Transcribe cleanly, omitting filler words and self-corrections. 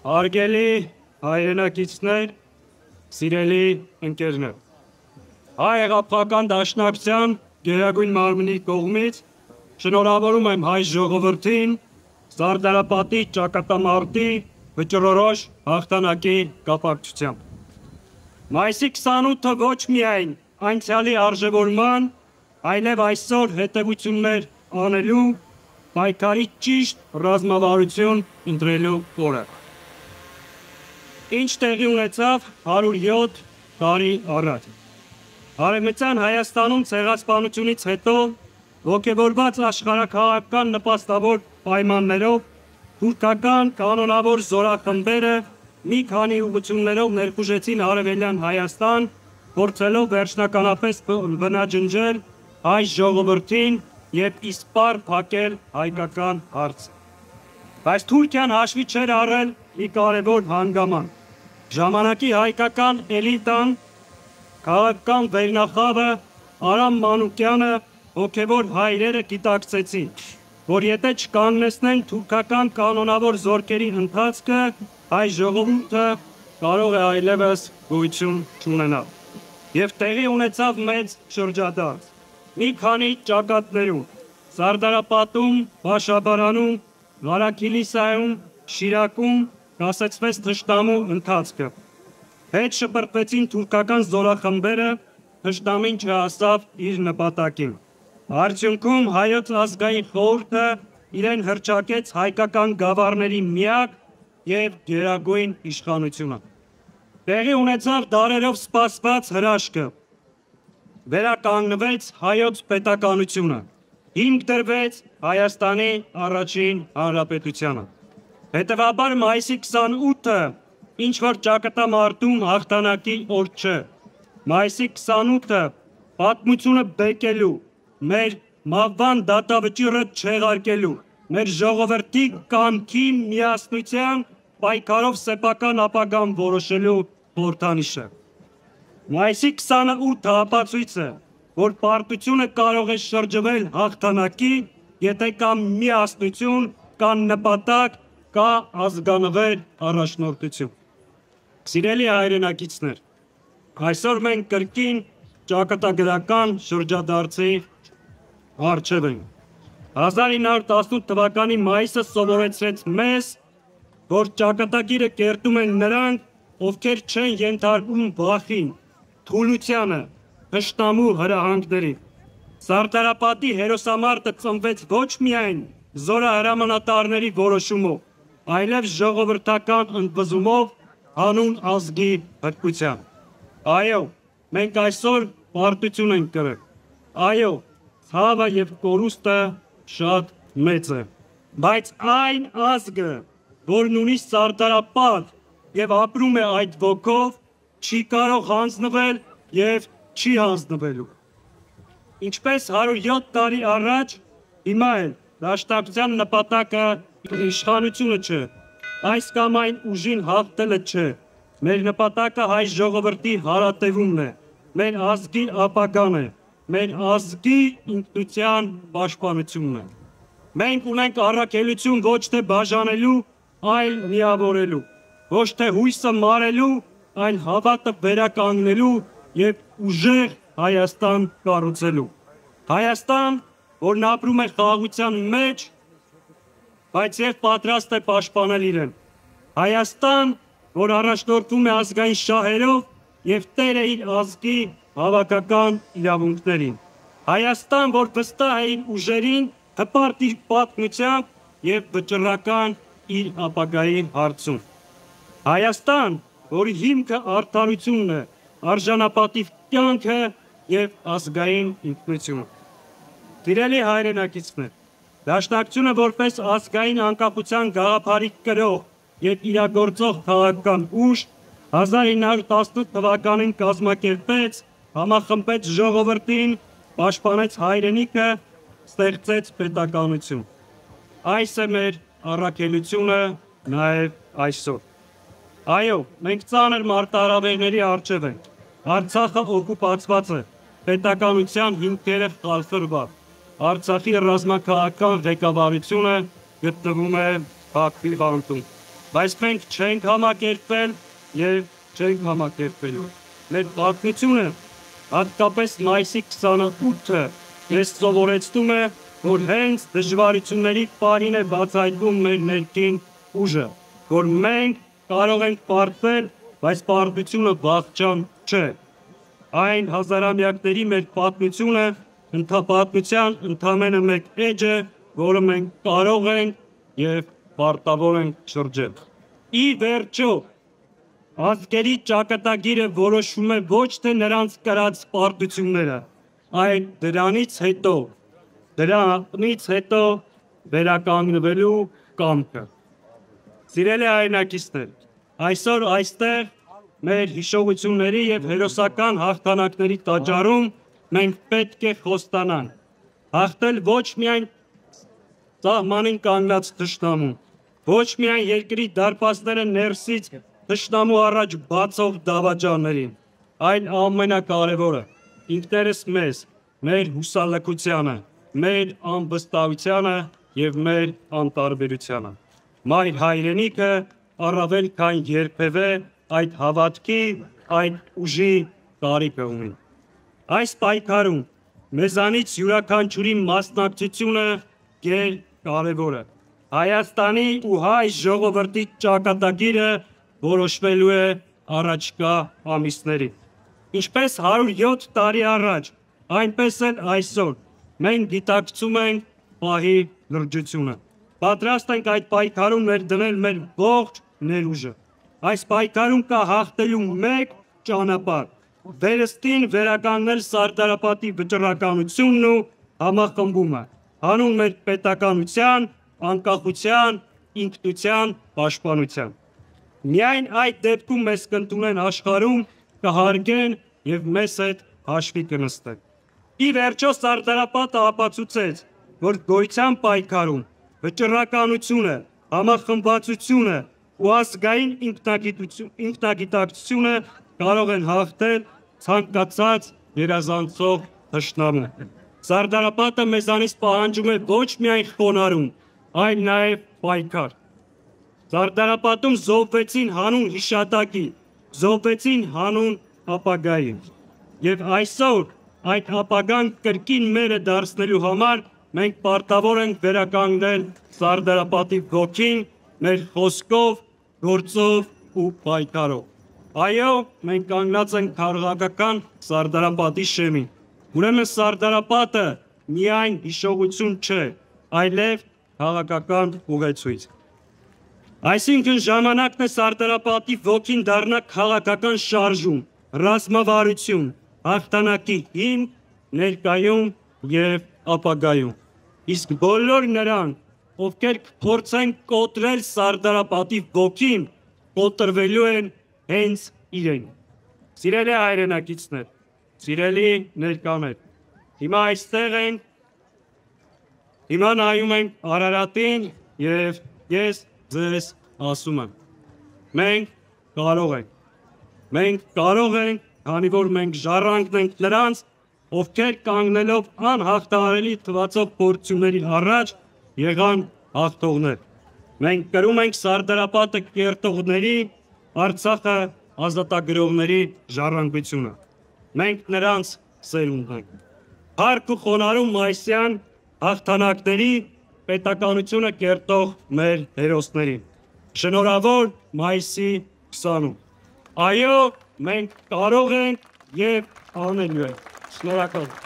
Հարգելի հայրենակիցներ, սիրելի ընկերներ, հայ հեղափոխական դաշնակցության գերագույն մարմնի կողմից շնորհավորում եմ հայ ժողովրդին Սարդարապատի ճակատամարտի վճռորոշ հաղթանակի կապակցությամբ։ Մայիսի 28-ը ոչ միայն անցյալի արժևորման, այլև այսօր հետևություններ անելու, պայքարի ճիշտ ռազմավարություն ընտրելու օրը։ Ինչ տեղի ունեցավ 107 տարի առաջ։ Արևմտյան Հայաստանում ցեղասպանությունից հետո ոգևորված աշխարհաքաղաքական նպաստավոր պայմաններով թուրքական կանոնավոր զորախմբերը մի քանի ուղղություններով ներխուժեցին Արևելյան Հայաստան, փորձելով վերջնականապես բնաջնջել հայ ժողովրդին և իսպառ փակել հայկական հարցը։ Բայց Թուրքիան հաշվի չէր առել մի կարևոր հանգամանք։ Ժամանակի հայկական էլիտան, քաղաքական վերնախավը Արամ Մանուկյանը, հոգևոր հայրերը գիտակցեցին, որ եթե չկանգնեցնեն թուրքական կանոնավոր զորքերի ընթացքը, հայ ժողովուրդը կարող է այլևս գոյություն չունենալ։ Եվ տեղի ունեցավ մեծ շրջադարձ։ Մի քանի ճակատներում, Սարդարապատում, Բաշաբարանում, Ղարաքիլիսայում, Շիրակում կասեցվեց թշնամու ընթացքը։ Հետ շպրտվեցին թուրքական զորախմբերը, թշնամին չհասավ իր նպատակին։ Արդյունքում հայոց ազգային խորհուրդը իրեն հռչակեց հայկական գավառների միակ և գերագույն իշխանությունը։ Տեղի ունեցավ դարերով սպասված հրաշքը։ Վերականգնվեց հայոց պետականությունը։ Հիմք դրվեց Հայաստանի առաջին հանրապետությանը։ Հետևաբար մայիսի 28-ը ինչ-որ ճակատամարտում հաղթանակի օր չէ։ Մայիսի 28-ը պատմությունը բեկելու, մեր մահվան դատավճիռը չեղարկելու, մեր ժողովրդի կամքի միասնության պայքարով սեփական ապագան որոշելու խորհրդանիշ է։ Մայիսի 28-ը ապացույց է, որ պարտությունը կարող է շրջվել հաղթանակի, եթե կա միասնություն, կա նպատակ, կա ազգանվեր առաջնորդություն։ Սիրելի հայրենակիցներ, այսօր մենք կրկին ճակատագրական շրջադարձի առջև ենք։ 1918 թվականի մայիսը սովորեցրեց մեզ, որ ճակատագիրը կերտում են նրանք, ովքեր չեն ենթարկվում վախին, թուլությանը, թշնամու հրահանգներին։ Սարդարապատի հերոսամարտը ծնվեց ոչ միայն զորահրամանատարների որոշումով, այլև ժողովրդական ընդվզումով, հանուն ազգի հրկությամբ։ Այո, մենք այսօր պարտություն ենք կրել։ Այո, ցավը և կորուստը շատ մեծ է։ Բայց այն ազգը, որն ունի Սարդարապատ և ապրում է այդ ոգով, չի կարող հանձնվել և չի հանձնվելու։ Ինչպես 107 տարի առաջ, հիմա էլ դաշնակցության նպատակը իշխանությունը չէ, այս կամ այն ուժին հաղթելը չէ, մեր նպատակը հայ ժողովրդի հարատևումն է, մեր ազգի ապագան է, մեր ազգի ինքնության պաշտպանությունն է։ Մենք ունենք առաքելություն ոչ թե բաժանելու, այլ միավորելու, ոչ թե հույսը մարելու, այլ հավատը վերականգնելու և ուժեղ Հայաստան կառուցելու։ Հայաստան, որն ապրում է խաղաղության մեջ, բայց և պատրաստ է պաշտպանել իրեն։ Հայաստան, որ առաջնորդվում է ազգային շահերով և տեր է իր ազգի հավաքական իրավունքներին։ Հայաստան, որ վստահ է իր ուժերին, հպարտ իր պատմությամբ և վճռական իր ապագայի հարցում։ Հայաստան, որի հիմքը արդարությունն է, արժանապատիվ կյանքը և ազգային ինքնությունը։ Սիրելի հայրենակիցներ, դաշնակցությունը որպես ազգային անկախության գաղափարի կրող և իրագործող քաղաքական ուժ 1918 թվականին կազմակերպեց, համախմբեց ժողովրդին, պաշտպանեց հայրենիքը, ստեղծեց պետականություն։ Այս է մեր առաքելությունը նաև այսօր։ Այո, մենք ծանր մարտահրավերների առջև ենք։ Արցախը օկուպացված է, պետականության հիմքերը խալխլված։ Արցախի ռազմաքաղաքական ղեկավարությունը գտնվում է Բաքվի բանտում։ բայց մենք չենք համակերպվել եւ չենք համակերպելու։ Մեր պատմությունը, հատկապես մայիսի 28-ը, ես սովորեցնում է, որ հենց դժվարությունների պահին է բացահայտվում մեր ներքին ուժը, որ մենք կարող ենք պարտվել, բայց պարտությունը վախճան չէ։ Այն հազարամյակների մեր պատմությունը պատմության ընդամենը մեկ էջ է, որը մենք կարող ենք եւ պարտավոր ենք շրջել։ Ի վերջո, ազգերի ճակատագիրը որոշվում է ոչ թե նրանց կրած պարտությունները, այլ դրանից հետո վերականգնվելու կամքը։ Սիրելի հայրենակիցներ, այսօր այստեղ մեր հիշողությունների եւ հերոսական հաղթանակների տաճարում մենք պետք է խոստանանք հաղթել ոչ միայն սահմանին կանգնած թշնամուն, ոչ միայն երկրի դարպասները ներսից թշնամու առաջ բացող դավաճաններին, այլ ամենակարևորը ինքներս մեզ, մեր հուսալքությանը, մեր անվստահությանը եւ մեր անտարբերությանը։ Մայր հայրենիքը առավել քան երբևէ այդ հավատքի, այդ ուժի կարիք ունի։ Այս պայքարում մեզանից յուրաքանչյուրի մասնակցությունը կարևոր է։ Հայաստանի ու հայ ժողովրդի ճակատագիրը որոշվելու է առաջկա ամիսներին։ Ինչպես 107 տարի առաջ, այնպես էլ այսօր մենք գիտակցում ենք պահի լրջությունը։ Պատրաստ ենք այդ պայքարում ներդնել մեր ողջ ներուժը։ Այս պայքարում կա հաղթելու մեկ ճանապարհ՝ վերստին վերականգնել Սարդարապատի վճռականությունն ու համախմբումը, հանուն մեր պետականության, անկախության, ինքնության պաշտպանության։ Միայն այդ դեպքում մեզ կընդունեն աշխարհում, կհարգեն եւ մեզ հետ հաշվի կնստեն։ Ի վերջո Սարդարապատը ապացուցեց, որ գոյության պայքարում վճռականությունը, համախմբվածությունը ու ազգային ինքնագիտակցությունը կարող են հաղթել ցանկացած երազանցող թշնամու։ Սարդարապատը մեզանից պահանջում է ոչ միայն խոնարհում, այլ նաև պայքար։ Սարդարապատում զոհվեցին հանուն հիշատակի, զոհվեցին հանուն ապագայի։ Եվ այսօր այդ ապագան կրկին մերը դարձնելու համար մենք պարտավոր ենք վերականգնել Սարդարապատի ոգին մեր խոսքով, գործով ու պայքարով։ Այո, մենք կանգնած ենք քարոզական Սարդարապատի շեմին։ Ուրեմն Սարդարապատը միայն հիշողություն չէ, այլև քաղաքական ուղեցույց։ Այսինքն ժամանակն է Սարդարապատի ոգին դառնա քաղաքական շարժում, ռազմավարություն, հաղթանակի հիմք ներկայում եւ ապագայում։ Իսկ բոլոր նրանք, ովքեր փորձեն կոտրել Սարդարապատի ոգին, կոտրվելու են հենց իրեն։ Սիրելի հայրենակիցներ, սիրելի ներկաներ, հիմա այստեղ ենք, հիմա նայում ենք Արարատին եւ ես ձեզ ասում եմ. մենք կարող ենք, քանի որ մենք ժառանգն ենք նրանց, ովքեր կանգնելով անհաղթահարելի թվացող փորձությունների առաջ եղան հաղթողներ։ Մենք կրում ենք Սարդարապատը կերտողների, Արցախը ազատագրողների ժառանգությունը։ Մենք նրանց սերունդն ենք։ Փառք ու խոնարհում մայիսյան հաղթանակների պետականությունը կերտող մեր հերոսներին։ Շնորհավոր մայիսի 20-ում։ Այո, մենք կարող ենք եւ անելու ենք։ Շնորհակալ եմ։